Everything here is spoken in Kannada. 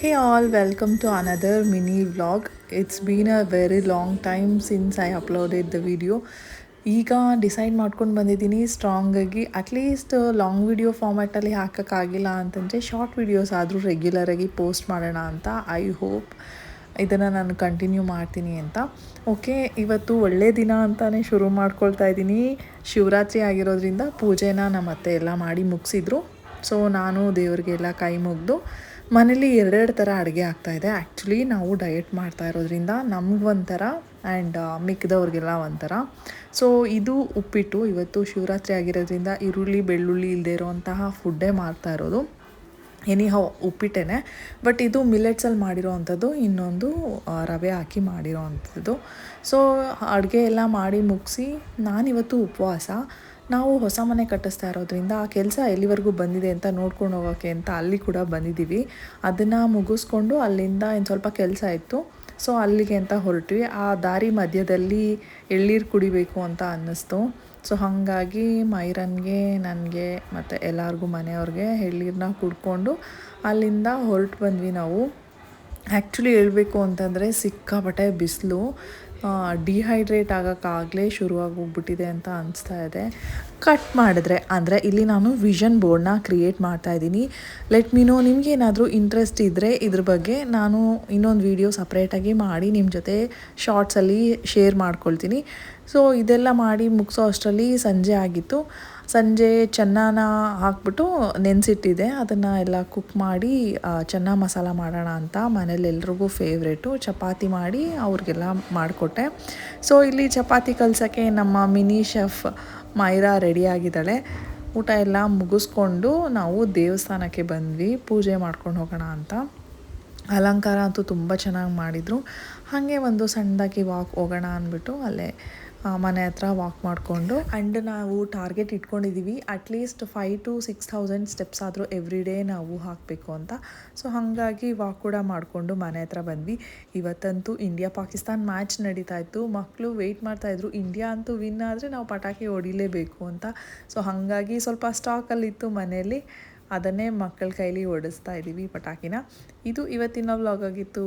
Hey all, welcome to another mini vlog. It's been a very long time since I uploaded the video. ಈಗ ಡಿಸೈಡ್ ಮಾಡ್ಕೊಂಡು ಬಂದಿದ್ದೀನಿ ಸ್ಟ್ರಾಂಗಾಗಿ ಅಟ್ಲೀಸ್ಟ್ ಲಾಂಗ್ ವಿಡಿಯೋ ಫಾರ್ಮ್ಯಾಟಲ್ಲಿ ಹಾಕೋಕ್ಕಾಗಿಲ್ಲ ಅಂತಂದರೆ ಶಾರ್ಟ್ ವೀಡಿಯೋಸ್ ಆದರೂ ರೆಗ್ಯುಲರಾಗಿ ಪೋಸ್ಟ್ ಮಾಡೋಣ ಅಂತ. ಐ ಹೋಪ್ ಇದನ್ನು ನಾನು ಕಂಟಿನ್ಯೂ ಮಾಡ್ತೀನಿ ಅಂತ. ಓಕೆ, ಇವತ್ತು ಒಳ್ಳೆ ದಿನ ಅಂತಲೇ ಶುರು ಮಾಡ್ಕೊಳ್ತಾ ಇದ್ದೀನಿ. ಶಿವರಾತ್ರಿ ಆಗಿರೋದ್ರಿಂದ ಪೂಜೆನ ನಮ್ಮ ಅತ್ತೆ ಎಲ್ಲ ಮಾಡಿ ಮುಗಿಸಿದ್ರು. ಸೊ ನಾನು ದೇವ್ರಿಗೆಲ್ಲ ಕೈ ಮುಗಿದು ಮನೇಲಿ ಎರಡೆರಡು ಥರ ಅಡುಗೆ ಆಗ್ತಾಯಿದೆ. ಆ್ಯಕ್ಚುಲಿ ನಾವು ಡಯಟ್ ಮಾಡ್ತಾ ಇರೋದ್ರಿಂದ ನಮ್ಗೆ ಒಂಥರ ಆ್ಯಂಡ್ ಮಿಕ್ಕಿದವ್ರಿಗೆಲ್ಲ ಒಂಥರ. ಸೊ ಇದು ಉಪ್ಪಿಟ್ಟು. ಇವತ್ತು ಶಿವರಾತ್ರಿ ಆಗಿರೋದ್ರಿಂದ ಈರುಳ್ಳಿ ಬೆಳ್ಳುಳ್ಳಿ ಇಲ್ಲದೆ ಇರೋವಂತಹ ಫುಡ್ಡೇ ಮಾಡ್ತಾ ಇರೋದು. ಎನಿಹೌ ಉಪ್ಪಿಟ್ಟೇ, ಬಟ್ ಇದು ಮಿಲೆಟ್ಸಲ್ಲಿ ಮಾಡಿರೋ ಅಂಥದ್ದು, ಇನ್ನೊಂದು ರವೆ ಹಾಕಿ ಮಾಡಿರೋ ಅಂಥದ್ದು. ಸೊ ಅಡುಗೆ ಎಲ್ಲ ಮಾಡಿ ಮುಗಿಸಿ ನಾನಿವತ್ತು ಉಪವಾಸ. ನಾವು ಹೊಸ ಮನೆ ಕಟ್ಟಿಸ್ತಾ ಇರೋದ್ರಿಂದ ಆ ಕೆಲಸ ಎಲ್ಲಿವರೆಗೂ ಬಂದಿದೆ ಅಂತ ನೋಡ್ಕೊಂಡು ಹೋಗೋಕ್ಕೆ ಅಂತ ಅಲ್ಲಿ ಕೂಡ ಬಂದಿದ್ದೀವಿ. ಅದನ್ನು ಮುಗಿಸ್ಕೊಂಡು ಅಲ್ಲಿಂದ ಇನ್ನು ಸ್ವಲ್ಪ ಕೆಲಸ ಇತ್ತು. ಸೊ ಅಲ್ಲಿಗೆ ಅಂತ ಹೊರಟ್ವಿ. ಆ ದಾರಿ ಮಧ್ಯದಲ್ಲಿ ಎಳ್ನೀರು ಕುಡಿಬೇಕು ಅಂತ ಅನ್ನಿಸ್ತು. ಸೊ ಹಾಗಾಗಿ ಮೈರನ್ಗೆ, ನನಗೆ ಮತ್ತು ಎಲ್ಲರಿಗೂ ಮನೆಯವ್ರಿಗೆ ಎಳ್ನೀರನ್ನ ಕುಡ್ಕೊಂಡು ಅಲ್ಲಿಂದ ಹೊರಟು ಬಂದ್ವಿ ನಾವು. ಆ್ಯಕ್ಚುಲಿ ಹೇಳಬೇಕು ಅಂತಂದರೆ ಸಿಕ್ಕಾಪಟ್ಟೆ ಬಿಸಿಲು, ಡಿಹೈಡ್ರೇಟ್ ಆಗೋಕ್ಕಾಗಲೇ ಶುರುವಾಗೋಗ್ಬಿಟ್ಟಿದೆ ಅಂತ ಅನಿಸ್ತಾ ಇದೆ. ಕಟ್ ಮಾಡಿದ್ರೆ ಅಂದರೆ ಇಲ್ಲಿ ನಾನು ವಿಷನ್ ಬೋರ್ಡ್ನ ಕ್ರಿಯೇಟ್ ಮಾಡ್ತಾಯಿದ್ದೀನಿ. ಲೆಟ್ ಮೀ ನೋ, ನಿಮಗೇನಾದರೂ ಇಂಟ್ರೆಸ್ಟ್ ಇದ್ದರೆ ಇದ್ರ ಬಗ್ಗೆ ನಾನು ಇನ್ನೊಂದು ವೀಡಿಯೋ ಸಪ್ರೇಟಾಗಿ ಮಾಡಿ ನಿಮ್ಮ ಜೊತೆ ಶಾರ್ಟ್ಸಲ್ಲಿ ಶೇರ್ ಮಾಡ್ಕೊಳ್ತೀನಿ. ಸೊ ಇದೆಲ್ಲ ಮಾಡಿ ಮುಗಿಸೋ ಅಷ್ಟರಲ್ಲಿ ಸಂಜೆ ಆಗಿತ್ತು. ಸಂಜೆ ಚೆನ್ನಾನ ಹಾಕ್ಬಿಟ್ಟು ನೆನೆಸಿಟ್ಟಿದೆ. ಅದನ್ನು ಎಲ್ಲ ಕುಕ್ ಮಾಡಿ ಚೆನ್ನ ಮಸಾಲ ಮಾಡೋಣ ಅಂತ ಮನೇಲಿ ಎಲ್ರಿಗೂ ಫೇವ್ರೇಟು. ಚಪಾತಿ ಮಾಡಿ ಅವ್ರಿಗೆಲ್ಲ ಮಾಡಿಕೊಟ್ಟೆ. ಸೊ ಇಲ್ಲಿ ಚಪಾತಿ ಕಲ್ಸೋಕ್ಕೆ ನಮ್ಮ ಮಿನಿ ಶೆಫ್ ಮೈರಾ ರೆಡಿಯಾಗಿದ್ದಾಳೆ. ಊಟ ಎಲ್ಲ ಮುಗಿಸ್ಕೊಂಡು ನಾವು ದೇವಸ್ಥಾನಕ್ಕೆ ಬಂದ್ವಿ ಪೂಜೆ ಮಾಡ್ಕೊಂಡು ಹೋಗೋಣ ಅಂತ. ಅಲಂಕಾರ ಅಂತೂ ತುಂಬ ಚೆನ್ನಾಗಿ ಮಾಡಿದರು. ಹಾಗೆ ಒಂದು ಸಣ್ಣದಾಗಿ ವಾಕ್ ಹೋಗೋಣ ಅಂದ್ಬಿಟ್ಟು ಅಲ್ಲೇ ಮನೆ ಹತ್ರ ವಾಕ್ ಮಾಡಿಕೊಂಡು, ಆ್ಯಂಡ್ ನಾವು ಟಾರ್ಗೆಟ್ ಇಟ್ಕೊಂಡಿದ್ದೀವಿ ಅಟ್ಲೀಸ್ಟ್ 5,000 to 6,000 ಸ್ಟೆಪ್ಸ್ ಆದರೂ ಎವ್ರಿ ಡೇ ನಾವು ಹಾಕಬೇಕು ಅಂತ. ಸೊ ಹಾಗಾಗಿ ವಾಕ್ ಕೂಡ ಮಾಡಿಕೊಂಡು ಮನೆ ಹತ್ರ ಬಂದ್ವಿ. ಇವತ್ತಂತೂ ಇಂಡಿಯಾ ಪಾಕಿಸ್ತಾನ್ ಮ್ಯಾಚ್ ನಡೀತಾ ಇತ್ತು. ಮಕ್ಕಳು ವೆಯ್ಟ್ ಮಾಡ್ತಾಯಿದ್ರು, ಇಂಡಿಯಾ ಅಂತೂ ವಿನ್ ಆದರೆ ನಾವು ಪಟಾಕಿ ಹೊಡಿಲೇಬೇಕು ಅಂತ. ಸೊ ಹಾಗಾಗಿ ಸ್ವಲ್ಪ ಸ್ಟಾಕಲ್ಲಿತ್ತು ಮನೆಯಲ್ಲಿ, ಅದನ್ನೇ ಮಕ್ಕಳ ಕೈಲಿ ಹೊಡಿಸ್ತಾ ಇದ್ದೀವಿ ಪಟಾಕಿನ. ಇದು ಇವತ್ತಿನ ವ್ಲಾಗ್ ಆಗಿತ್ತು.